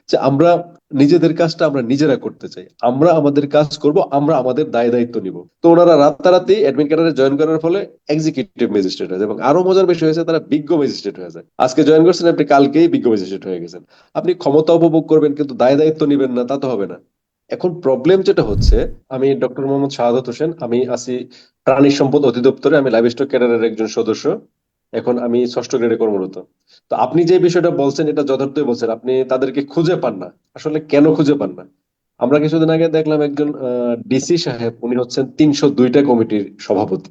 যে আমরা নিজেদের কাজটা আমরা নিজেরা করতে চাই, আমরা আমাদের কাজ করব, আমরা আমাদের দায় দায়িত্ব নিব। তো ওনারা রাতারাতি অ্যাডমিন ক্যাডারে জয়েন করার ফলে এক্সিকিউটিভ ম্যাজিস্ট্রেট হয়ে যায়, এবং আরো মজার বিষয় হয়েছে তারা বিজ্ঞ ম্যাজিস্ট্রেট হয়ে যায়। আজকে জয়েন করছেন, আপনি কালকেই বিজ্ঞ ম্যাজিস্ট্রেট হয়ে গেছেন। আপনি ক্ষমতা উপভোগ করবেন কিন্তু দায় দায়িত্ব নিবেন না, তা তো হবে না। এখন প্রবলেম যেটা হচ্ছে, আমি ডক্টর মোহাম্মদ শাহাদাত হোসেন, আমি আছি প্রাণী সম্পদ অধিদপ্তরে, আমি লাইভ স্টক ক্যাডারের একজন সদস্য। এখন আমি ষষ্ঠ গ্রেডে কর্মরত। তো আপনি যে বিষয়টা বলছেন এটা যথার্থই বলছেন, আপনি তাদেরকে খুঁজে পান না। আসলে কেন খুঁজে পান না? আমরা কিছুদিন আগে দেখলাম একজন ডিসি সাহেব, উনি হচ্ছেন ৩০২টা কমিটির সভাপতি।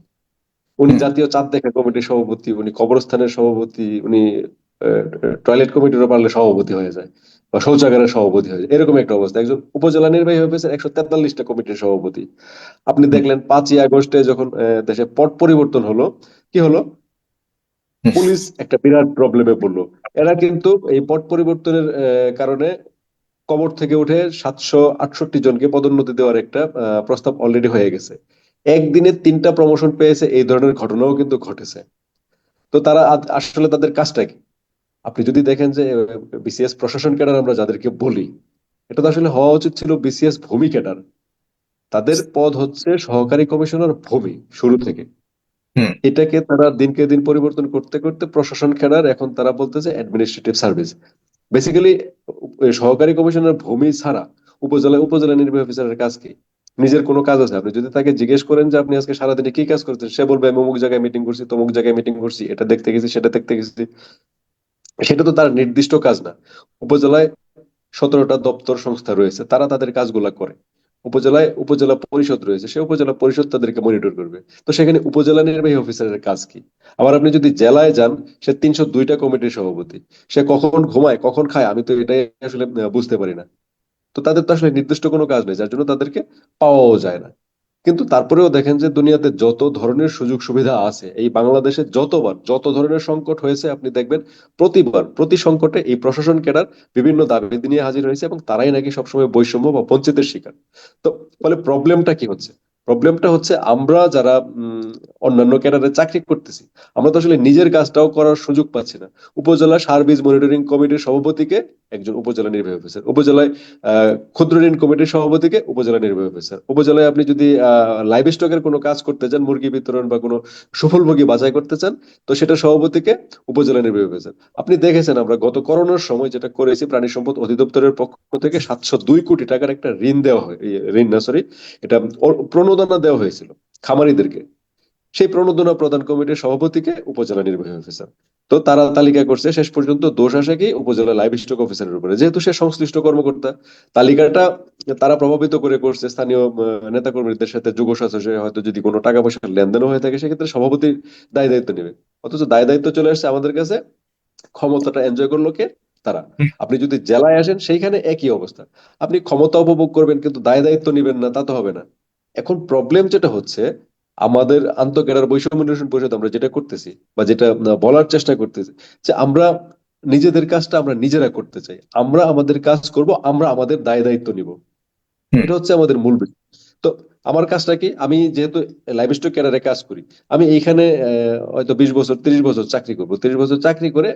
উনি হুম। জাতীয় চাঁদ দেখা কমিটির সভাপতি, উনি কবরস্থানের সভাপতি, উনি টয়লেট কমিটিরও পারলে সভাপতি হয়ে যায়, বা শৌচাগারের সভাপতি হয়ে যায়, এরকম একটা অবস্থা। একজন উপজেলা নির্বাহী অফিসার ১৪৩টা কমিটির সভাপতি। আপনি হুম। দেখলেন ৫ই আগস্টে যখন দেশে পট পরিবর্তন হলো, কি হলো? হুম। পুলিশ একটা বিরাট প্রবলেমে পড়লো। এরা কিন্তু এই পট পরিবর্তনের কারণে কবর থেকে উঠে ৭৬৮ জনকে পদোন্নতি দেওয়ার একটা প্রস্তাব অলরেডি হয়ে গেছে। একদিনে ৩টা প্রমোশন পেয়েছে, এই ধরনের ঘটনাও কিন্তু ঘটেছে। তো তারা আসলে তাদের কাজটা কি? আপনি যদি দেখেন যে বিসিএস প্রশাসন ক্যাডার আমরা যাদেরকে বলি, এটা তো আসলে হওয়া উচিত ছিল বিসিএস ভূমি ক্যাডার। তাদের পদ হচ্ছে সহকারী কমিশনার ভূমি শুরু থেকে। হুম। এটাকে তারা দিনকে দিন পরিবর্তন করতে করতে প্রশাসন ক্যাডার, এখন তারা বলতেছে অ্যাডমিনিস্ট্রেটিভ সার্ভিস। বেসিক্যালি সহকারী কমিশনার ভূমি ছাড়া উপজেলা উপজেলা নির্বাহী অফিসারের কাজ কি? নিজের কোনো কাজ আছে? আপনি যদি তাকে জিজ্ঞেস করেন যে আপনি আজকে সারাদিনে কি কাজ করছেন, সে বলবে আমি অমুক জায়গায় মিটিং করছি, তমুক জায়গায় মিটিং করছি, এটা দেখতে গেছি, সেটা দেখতে গেছি। সেটা তো তার নির্দিষ্ট কাজ না। উপজেলায় ১৭টা দপ্তর সংস্থা রয়েছে, তারা তাদের কাজগুলা করে। উপজেলায় উপজেলা পরিষদ রয়েছে, সে উপজেলা পরিষদ তাদেরকে মনিটর করবে। তো সেখানে উপজেলা নির্বাহী অফিসারের কাজ কি? আবার আপনি যদি জেলায় যান, সে ৩০২টা কমিটির সভাপতি। সে কখন ঘুমায় কখন খায় আমি তো এটাই আসলে বুঝতে পারি না। তো তাদের তো আসলে নির্দিষ্ট কোনো কাজ নেই, যার জন্য তাদেরকে পাওয়াও যায় না। কিন্তু তারপরেও দেখেন যে দুনিয়াতে যত ধরনের সুযোগ সুবিধা আছে, এই বাংলাদেশে যতবার যত ধরনের সংকট হয়েছে আপনি দেখবেন, প্রতিবার প্রতি সংকটে এই প্রশাসন ক্যাডার বিভিন্ন দাবি নিয়ে হাজির হয়েছে, এবং তারাই নাকি সবসময় বৈষম্য বা বঞ্চিতের শিকার। তো ফলে প্রবলেমটা কি হচ্ছে? প্রবলেমটা হচ্ছে আমরা যারা অন্যান্য ক্যাডারে চাকরি করতেছি, আমরা তো আসলে নিজের কাজটাও করার সুযোগ পাচ্ছি না। উপজেলা সার বীজ মনিটরিং কমিটির সভাপতিকে একজন উপজেলা নির্বাহী অফিসার, উপজেলায় ক্ষুদ্র ঋণ কমিটির সভাপতিকে উপজেলা নির্বাহী অফিসার, উপজেলায় আপনি যদি লাইভ স্টকের কোনো কাজ করতে চান, মুরগি বিতরণ বা কোনো সুফলভোগী বাছাই করতে চান, তো সেটা সভাপতিকে উপজেলা নির্বাহী অফিসার। আপনি দেখেছেন আমরা গত করোনার সময় যেটা করেছি, প্রাণী সম্পদ অধিদপ্তরের পক্ষ থেকে ৭০২ কোটি টাকার একটা ঋণ দেওয়া হয়, ঋণ না সরি, এটা প্রণোদনা দেওয়া হয়েছিল খামারিদেরকে। সেই প্রণোদনা প্রদান কমিটির সভাপতিকে উপজেলা নির্বাহী অফিসার। তো তারা তালিকা করছে, শেষ পর্যন্ত দোষ আসে কি উপজেলা লাইভ স্টক অফিসারের উপরে, যেহেতু সে সংশ্লিষ্ট কর্মকর্তা। তালিকাটা তারা প্রভাবিত করে করছে স্থানীয় নেতা কর্মীদের সাথে যোগ সাজশে, হয়তো যদি কোনো টাকা পয়সার লেনদেনও হয়ে থাকে সেক্ষেত্রে সভাপতির দায় দায়িত্ব নেবে। অথচ দায় দায়িত্ব চলে আসছে আমাদের কাছে, ক্ষমতাটা এনজয় করলো কে? তারা। হুম। আপনি যদি জেলায় আসেন সেইখানে একই অবস্থা। আপনি ক্ষমতা উপভোগ করবেন কিন্তু দায় দায়িত্ব নিবেন না, তা তো হবে না। এখন প্রবলেম যেটা হচ্ছে, আমাদের আন্তঃক্যাডার বৈষম্য নিরসন পরিষদ আমরা যেটা করতেছি, বা যেটা বলার চেষ্টা করতেছি, যে আমরা নিজেদের কাজটা আমরা নিজেরা করতে চাই, আমরা আমাদের কাজ করব, আমরা আমাদের দায় দায়িত্ব নিব। হুম। এটা হচ্ছে আমাদের মূল বিষয়। তো আমার কাজটা কি? আমি যেহেতু লাইভ স্টক ক্যাডারে কাজ করি, আমি এইখানে হয়তো ২০ বছর ৩০ বছর চাকরি করবো। ৩০ বছর চাকরি করে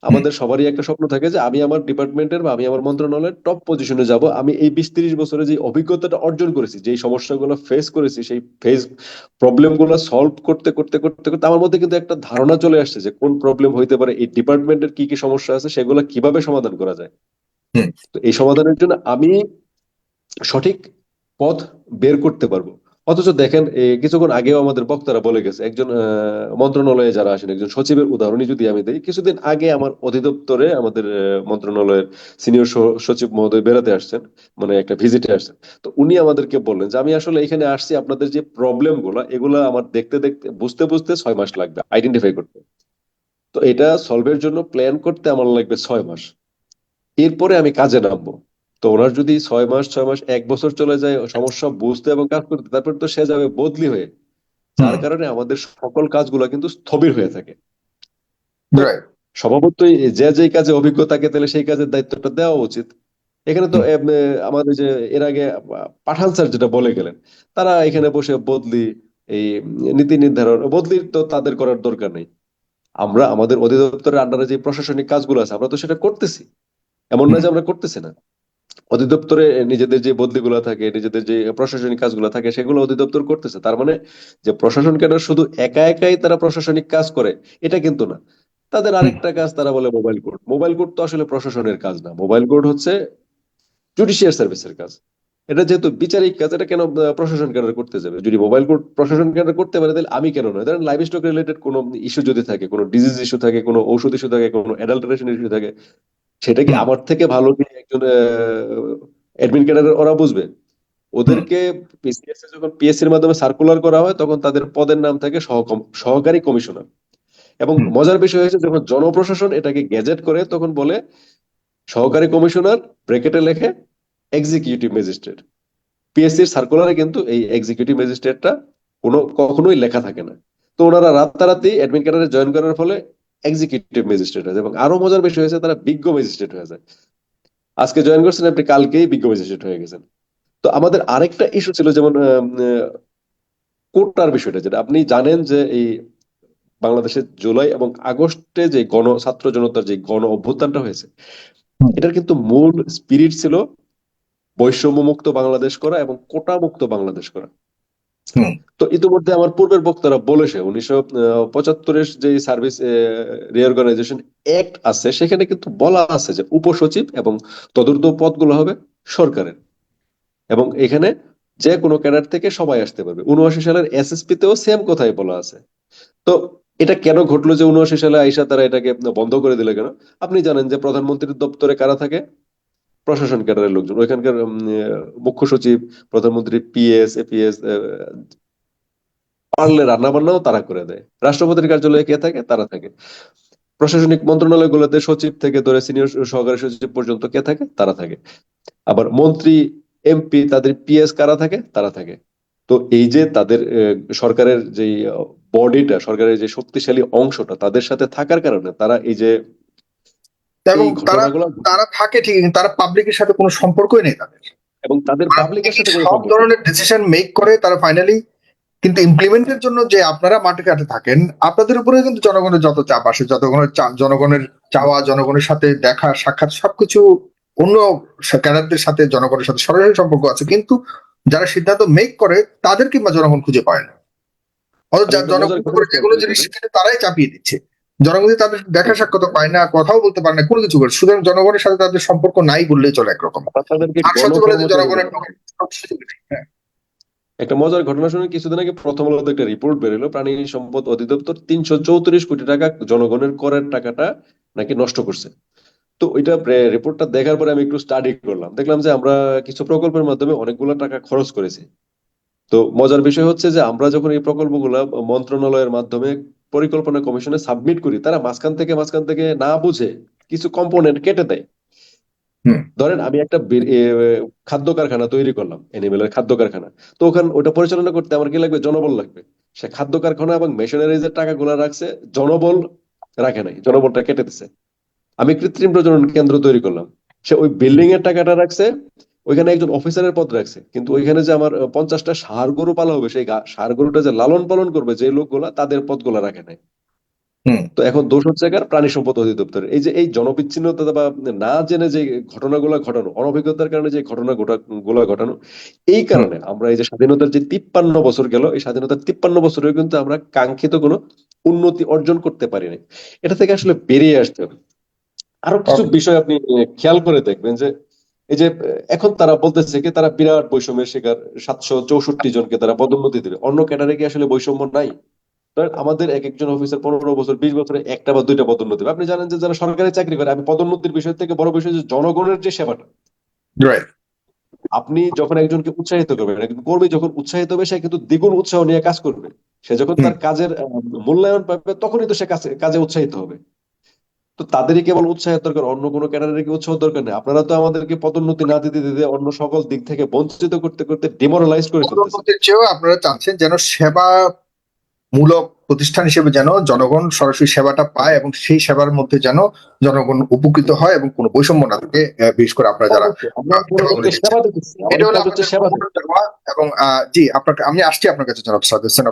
হুম। আমাদের সবারই একটা স্বপ্ন থাকে যে আমি আমার ডিপার্টমেন্টের বা আমি আমার মন্ত্রণালয়ের টপ পজিশনে যাব। আমি এই ২০-৩০ বছরে যে অভিজ্ঞতাটা অর্জন করেছি, যেই সমস্যাগুলো ফেস করেছি, সেই প্রবলেম গুলো সলভ করতে করতে করতে করতে আমার মধ্যে কিন্তু একটা ধারণা চলে আসছে যে কোন প্রবলেম হইতে পারে, এই ডিপার্টমেন্টের কি কি সমস্যা আছে, সেগুলো কিভাবে সমাধান করা যায়। হুম। তো এই সমাধানের জন্য আমি সঠিক পথ বের করতে পারবো। অথচ দেখেন, কিছুক্ষণ আগেও আমাদের বক্তারা বলে গেছে, একজন মন্ত্রণালয়ে যারা আসেন, একজন সচিবের উদাহরণই যদি আমি দিই, কিছুদিন আগে আমার অধিদপ্তরে আমাদের মন্ত্রণালয়ের সিনিয়র সচিব মহোদয় বেড়াতে আসছেন, মানে একটা ভিজিটে আসছেন। তো উনি আমাদেরকে বললেন যে আমি আসলে এখানে আসছি আপনাদের যে প্রবলেম গুলা, এগুলা আমার দেখতে দেখতে বুঝতে বুঝতে ৬ মাস লাগবে আইডেন্টিফাই করতে। তো এটা সলভের জন্য প্ল্যান করতে আমার লাগবে ৬ মাস। এরপরে আমি কাজে নামবো। তো ওনার যদি ৬ মাস ৬ মাস ১ বছর চলে যায় সমস্যা বুঝতে এবং কাজ করতে, তারপর তো সে যাবে বদলি হয়ে। হুম। যার কারণে আমাদের সকল কাজগুলো কিন্তু স্থবির হয়ে থাকে। তো রাইট। স্বভাবতই যে যেই কাজে অভিজ্ঞ তাকে তাহলে সেই কাজের দায়িত্বটা দেওয়া উচিত। এখানে তো হুম। আমাদের যে এর আগে পাঠান স্যার যেটা বলে গেলেন, তারা এখানে বসে বদলি, এই নীতি নির্ধারণ বদলির তো তাদের করার দরকার নেই। আমরা আমাদের অধিদপ্তরের আন্ডারে যে প্রশাসনিক কাজগুলো আছে আমরা তো সেটা করতেছি। এমন না যে আমরা করতেছি না। অধিদপ্তরে নিজেদের যে বদলিগুলো থাকে, নিজেদের যে প্রশাসনিক কাজগুলো থাকে, সেগুলো অধিদপ্তর করতেছে। তার মানে যে প্রশাসন ক্যাডার শুধু একা একাই তারা প্রশাসনিক কাজ করে, এটা কিন্তু না। তাদের আরেকটা কাজ তারা বলে মোবাইল কোর্ট। মোবাইল কোর্ট তো আসলে প্রশাসনের কাজ না, মোবাইল কোর্ট হচ্ছে জুডিশিয়াল সার্ভিসের কাজ। এটা যেহেতু বিচারিক কাজ, এটা কেন প্রশাসন ক্যাডার করতে যাবে? যদি মোবাইল কোর্ট প্রশাসন ক্যাডার করতে পারে, তাহলে আমি কেন নয়? ধরেন লাইভ স্টক রিলেটেড কোনো ইস্যু যদি থাকে, কোনো ডিজিজ ইস্যু থাকে, কোনো ঔষধ ইস্যু থাকে, কোনো অ্যাডাল্টারেশন ইস্যু থাকে, সেটা কি আমার থেকে ভালো কি একজন অ্যাডমিন ক্যাডারের ওরা বুঝবে? ওদেরকে পিসিএস এ যখন পিএসসির মাধ্যমে সার্কুলার করা হয়, তখন তাদের পদের নাম থাকে সহকারী কমিশনার। এবং মজার বিষয় হয়েছে, যখন জনপ্রশাসন এটাকে গেজেট করে, তখন বলে সহকারী কমিশনার, ব্র্যাকেটে লেখে এক্সিকিউটিভ ম্যাজিস্ট্রেট। পিএসসির সার্কুলারে কিন্তু এই এক্সিকিউটিভ ম্যাজিস্ট্রেটটা কখনোই লেখা থাকে না। তো ওনারা রাতারাতি অ্যাডমিন ক্যাডারে জয়েন করার ফলে এক্সিকিউটিভ ম্যাজিস্ট্রেট হয়ে যায়, এবং আরো মজার বিষয় হয়েছে, তারা বিজ্ঞ ম্যাজিস্ট্রেট হয়ে যায়। আজকে জয়েন করছেন আপনি, কালকেই বিজ্ঞ ম্যাজিস্ট্রেট হয়ে গেছেন। তো আমাদের আরেকটা ইস্যু ছিল, যেমন কোটার বিষয়টা, যেটা আপনি জানেন যে এই বাংলাদেশের জুলাই এবং আগস্টে যে ছাত্র জনতার যে গণ অভ্যুত্থানটা হয়েছে, এটার কিন্তু মূল স্পিরিট ছিল বৈষম্য মুক্ত বাংলাদেশ করা এবং কোটা মুক্ত বাংলাদেশ করা। তো ইতিমধ্যে আমার পূর্বের বক্তারা বলেছে, 1975-এর যে সার্ভিস রিঅর্গানাইজেশন অ্যাক্ট আছে, সেখানে কিন্তু বলা আছে যে উপসচিব এবং তদূর্ধ্ব পদগুলো হবে সরকারের, এবং এখানে যে কোনো ক্যাডার থেকে সবাই আসতে পারবে। 79 সালের এসএসপি তেও সেম কথাই বলা আছে। তো এটা কেন ঘটলো যে 79 সালে আইসা তারা এটাকে বন্ধ করে দিলে কেন? আপনি জানেন যে প্রধানমন্ত্রীর দপ্তরে কারা থাকে? প্রশাসন ক্যাডারের লোকজন। ওইখানকার মুখ্য সচিব, প্রধানমন্ত্রী পিএস, এপিএস, পারলে রান্না বান্নাও তারা করে দেয়। রাষ্ট্রপতির কার্যালয়ে কে থাকে? তারা থাকে। প্রশাসনিক মন্ত্রণালয়গুলোতে সচিব থেকে ধরে সিনিয়র সহকারী সচিব পর্যন্ত কে থাকে? তারা থাকে। আবার মন্ত্রী, এমপি, তাদের পিএস কারা থাকে? তারা থাকে। তো এই যে তাদের সরকারের যে বডিটা, সরকারের যে শক্তিশালী অংশটা তাদের সাথে থাকার কারণে তারা এই যে এবং এই তারা ঘটনাগুলো, তারা থাকে ঠিকই, কিন্তু তারা পাবলিকের সাথে কোনো সম্পর্কই নেই তাদের। এবং তাদের পাবলিকের সাথে কোনো সব সম্পর্ক নেই। ধরনের ডিসিশন মেক করে তারা ফাইনালি, কিন্তু ইমপ্লিমেন্টের জন্য যে আপনারা মাঠে ঘাটে থাকেন, আপনাদের উপরে কিন্তু জনগণের যত চাপ আসে, জনগণের চাওয়া, জনগণের সাথে দেখা সাক্ষাৎ সবকিছু, অন্য ক্যাডারদের সাথে জনগণের সাথে সরাসরি সম্পর্ক আছে, কিন্তু যারা সিদ্ধান্ত মেক করে তাদের কিংবা জনগণ খুঁজে পায় না। অথচ আমি একটা মজার জনগণের ঘটনা উপরে যে শেয়ার কোনো করি জিনিস আপনাদের। কিন্তু তারাই চাপিয়ে দিচ্ছে। জনগণ যদি তাদের দেখা সাক্ষাৎ পায় না, কথাও বলতে পারে না, কোনো কিছু করে, সুতরাং জনগণের সাথে তাদের সম্পর্ক নাই বললেই চলে একরকম। আপনাদেরকে আর সত্যি বলে যে গণকর্মচারী জনগণের বলে। হ্যাঁ, একটা মজার ঘটনা শুনে, কিছুদিন আগে প্রথম আলোতে একটা রিপোর্ট বেরোলো, প্রাণী সম্পদ অধিদপ্তর 334 কোটি টাকা জনগণের করের টাকাটা নাকি নষ্ট করছে। তো ওইটা রিপোর্টটা দেখার পরে আমি একটু স্টাডি করলাম, দেখলাম যে আমরা কিছু প্রকল্পের মাধ্যমে অনেকগুলো টাকা খরচ করেছি। তো মজার বিষয় হচ্ছে যে আমরা যখন এই প্রকল্পগুলো মন্ত্রণালয়ের মাধ্যমে পরিকল্পনা কমিশনে সাবমিট করি, তারা মাঝখান থেকে না বুঝে কিছু কম্পোনেন্ট কেটে দেয়। ধরেন আমি একটা খাদ্য কারখানা তৈরি করলাম, এনিমেলের খাদ্য কারখানা। তো ওটা পরিচালনা করতে আমার কি লাগবে? জনবল লাগবে। সে খাদ্য কারখানা এবং মেশিনারিজের টাকাগুলো রাখছে, জনবল রাখে নাই, জনবলটা কেটে দিছে। আমি কৃত্রিম প্রজনন কেন্দ্র তৈরি করলাম, সে ওই বিল্ডিং এর টাকাটা রাখছে, ওইখানে একজন অফিসারের পদ রাখছে, কিন্তু ওইখানে যে আমার 50টা ষাঁড় গরু পালা হবে, সেই ষাঁড় গরুটা যে লালন পালন করবে যে লোকগুলা, তাদের পদগুলা রাখে নাই। তো এখন দোষ হচ্ছে কার? প্রাণী সম্পদ অধিদপ্তরের। এই যে এই জনবিচ্ছিন্নতা বা না জেনে যে ঘটনাগুলো ঘটানো, অনভিজ্ঞতার কারণে যে গুলা ঘটানো, এই কারণে আমরা এই যে স্বাধীনতার যে 53 বছর গেল, এই স্বাধীনতার 53 বছরেও কিন্তু আমরা কাঙ্ক্ষিত কোনো উন্নতি অর্জন করতে পারিনি। এটা থেকে আসলে বেরিয়ে আসতে হবে। আরো কিছু বিষয় আপনি খেয়াল করে দেখবেন যে এই যে এখন তারা বলতেছে কি তারা বিরাট বৈষম্যের শিকার, 764 জনকে তারা পদোন্নতি দেবে। অন্য ক্যাডারে কি আসলে বৈষম্য নাই? ধরেন আমাদের এক একজন অফিসার 15 বছর 20 বছরে একটা বা দুইটা পদোন্নতি দেবে। আপনি জানেন যে যারা সরকারি চাকরি করে, আমি পদোন্নতির বিষয় থেকে বড় বিষয় যে জনগণের যে সেবাটা। রাইট। আপনি যখন একজনকে উৎসাহিত করবেন, একজন কর্মী যখন উৎসাহিত হবে, সে কিন্তু দ্বিগুণ উৎসাহ নিয়ে কাজ করবে। সে যখন তার কাজের মূল্যায়ন পাবে, তখনই তো সে কাজে উৎসাহিত হবে। তো তাদেরই কেবল উৎসাহের দরকার, অন্য কোনো ক্যাডারের কি উৎসাহ দরকার নেই? আপনারা তো আমাদেরকে পদোন্নতি না দিতে দিতে অন্য সকল দিক থেকে বঞ্চিত করতে করতে ডিমোরালাইজ করে ফেলতেছে। পদোন্নতির চেয়েও আপনারা চাচ্ছেন যেন সেবা মূলক প্রতিষ্ঠান হিসেবে যেন জনগণ সরাসরি সেবাটা পায়, এবং সেই সেবার মধ্যে যেন জনগণ উপকৃত হয় এবং কোনো বৈষম্য না থাকে, বিশেষ করে আপনারা যারা আমরা জনগণকে দিচ্ছেন। সেবা দিতেছি, এটা আমাদের হলো কাজ হচ্ছে আমাদের সেবা। মূল দেওয়া। এবং জি, আপনাকে আমি আসছি আপনার কাছে জনাব সাদেক হোসেন।